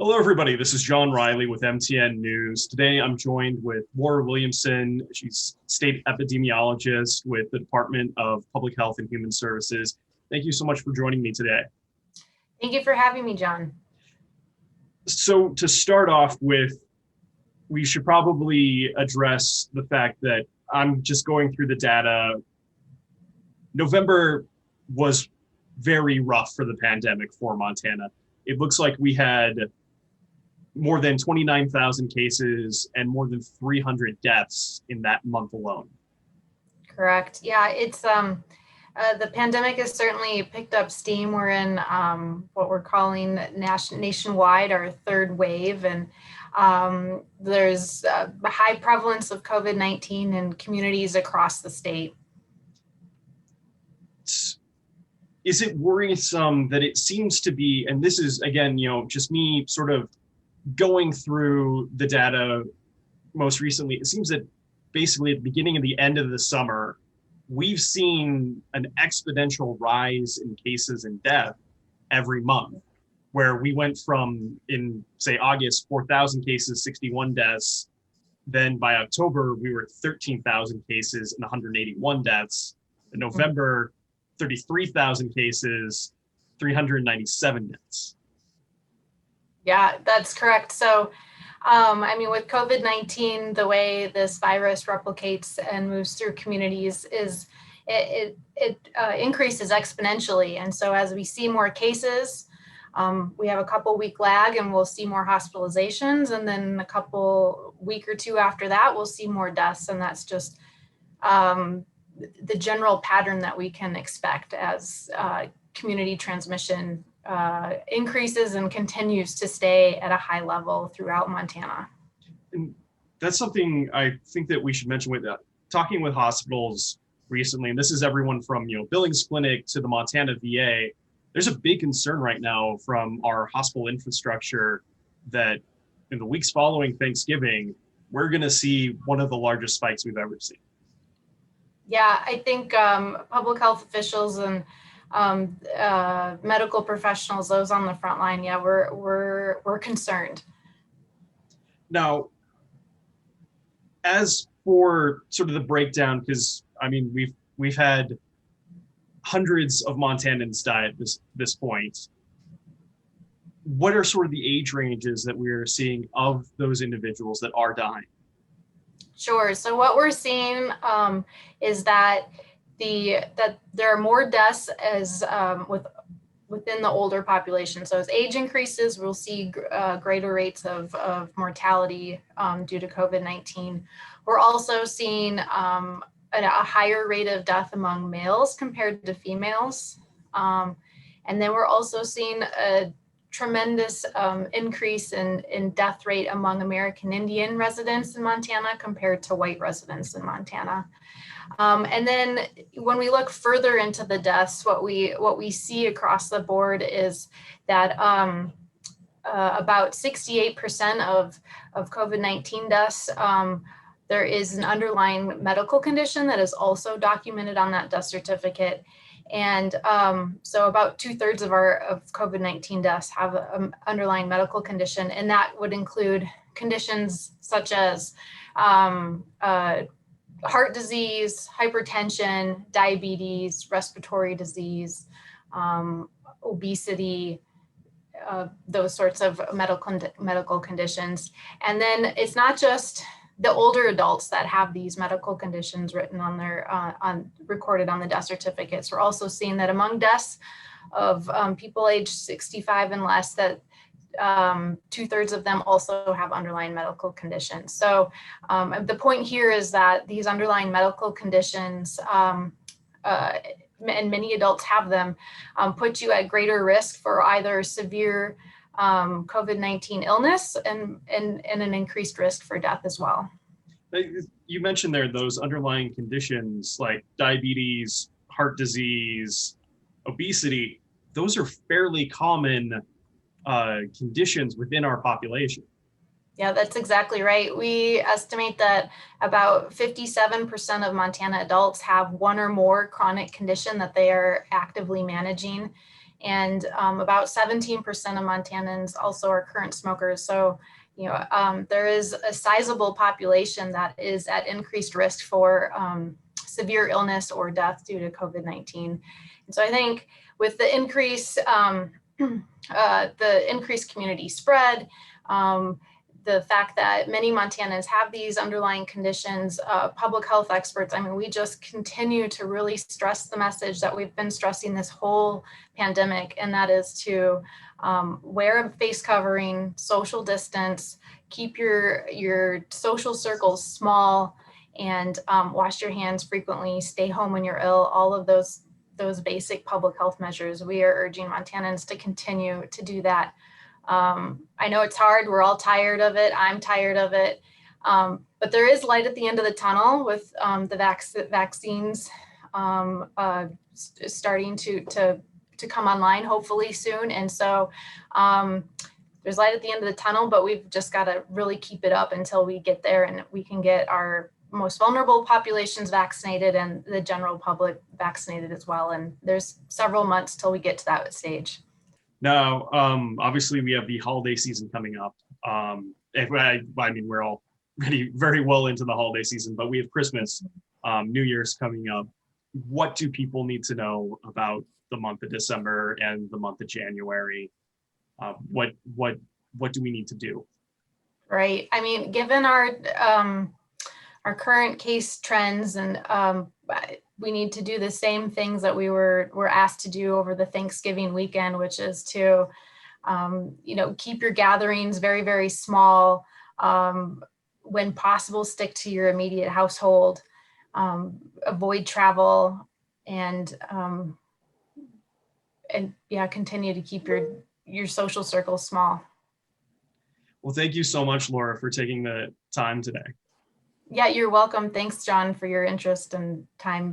Hello, everybody. This is John Riley with MTN News. Today, I'm joined with Laura Williamson. She's state epidemiologist with the Department of Public Health and Human Services. Thank you so much for joining me today. Thank you for having me, John. So to start off with, we should probably address the fact that I'm just going through the data. November was very rough for the pandemic for Montana. It looks like we had more than 29,000 cases and more than 300 deaths in that month alone. Correct. Yeah, it's the pandemic has certainly picked up steam. We're in what we're calling nationwide, our third wave, and there's a high prevalence of COVID-19 in communities across the state. Is it worrisome that it seems to be, and this is again, just me sort of going through the data most recently, it seems that basically at the beginning and the end of the summer, we've seen an exponential rise in cases and death every month, where we went from, in say August, 4,000 cases, 61 deaths. Then by October, we were at 13,000 cases and 181 deaths. In November, 33,000 cases, 397 deaths. Yeah, that's correct. So, with COVID-19, the way this virus replicates and moves through communities is it increases exponentially. And so as we see more cases, we have a couple week lag and we'll see more hospitalizations. And then a couple week or two after that, we'll see more deaths. And that's just the general pattern that we can expect as community transmission increases and continues to stay at a high level throughout Montana. And that's something I think that we should mention with that. Talking with hospitals recently, and this is everyone from Billings Clinic to the Montana VA, there's a big concern right now from our hospital infrastructure that in the weeks following Thanksgiving, we're going to see one of the largest spikes we've ever seen. Yeah, I think public health officials and medical professionals, those on the front line, yeah, we're concerned. Now, as for sort of the breakdown, because we've had hundreds of Montanans die at this point. What are sort of the age ranges that we're seeing of those individuals that are dying? Sure. So what we're seeing is that there are more deaths as within the older population. So as age increases, we'll see greater rates of mortality due to COVID-19. We're also seeing a higher rate of death among males compared to females. And then we're also seeing a tremendous increase in death rate among American Indian residents in Montana compared to white residents in Montana. And then when we look further into the deaths, what we see across the board is that about 68% of COVID-19 deaths, there is an underlying medical condition that is also documented on that death certificate. And so about 2/3 of COVID-19 deaths have an underlying medical condition, and that would include conditions such as heart disease, hypertension, diabetes, respiratory disease, obesity, those sorts of medical conditions. And then it's not just the older adults that have these medical conditions written on their recorded on the death certificates. We're also seeing that among deaths of people aged 65 and less, that 2/3 of them also have underlying medical conditions. So the point here is that these underlying medical conditions, and many adults have them, put you at greater risk for either severe COVID-19 illness and an increased risk for death as well. You mentioned there those underlying conditions like diabetes, heart disease, obesity. Those are fairly common conditions within our population. Yeah, that's exactly right. We estimate that about 57% of Montana adults have one or more chronic condition that they are actively managing. And about 17% of Montanans also are current smokers. So, there is a sizable population that is at increased risk for severe illness or death due to COVID-19. And so I think with the increased community spread, the fact that many Montanans have these underlying conditions, public health experts, I mean, we just continue to really stress the message that we've been stressing this whole pandemic, and that is to wear a face covering, social distance, keep your social circles small, and wash your hands frequently, stay home when you're ill, all of those basic public health measures. We are urging Montanans to continue to do that. I know it's hard. We're all tired of it. I'm tired of it. But there is light at the end of the tunnel with the vaccines starting to come online hopefully soon. And so there's light at the end of the tunnel, but we've just got to really keep it up until we get there and we can get our most vulnerable populations vaccinated and the general public vaccinated as well. And there's several months till we get to that stage. Now, obviously we have the holiday season coming up. I mean, we're all very well into the holiday season, but we have Christmas, New Year's coming up. What do people need to know about the month of December and the month of January? What do we need to do? Right. I mean, given our current case trends, and we need to do the same things that we were asked to do over the Thanksgiving weekend, which is to, keep your gatherings very, very small. When possible, stick to your immediate household, avoid travel, and continue to keep your social circle small. Well, thank you so much, Laura, for taking the time today. Yeah, you're welcome. Thanks, John, for your interest and time.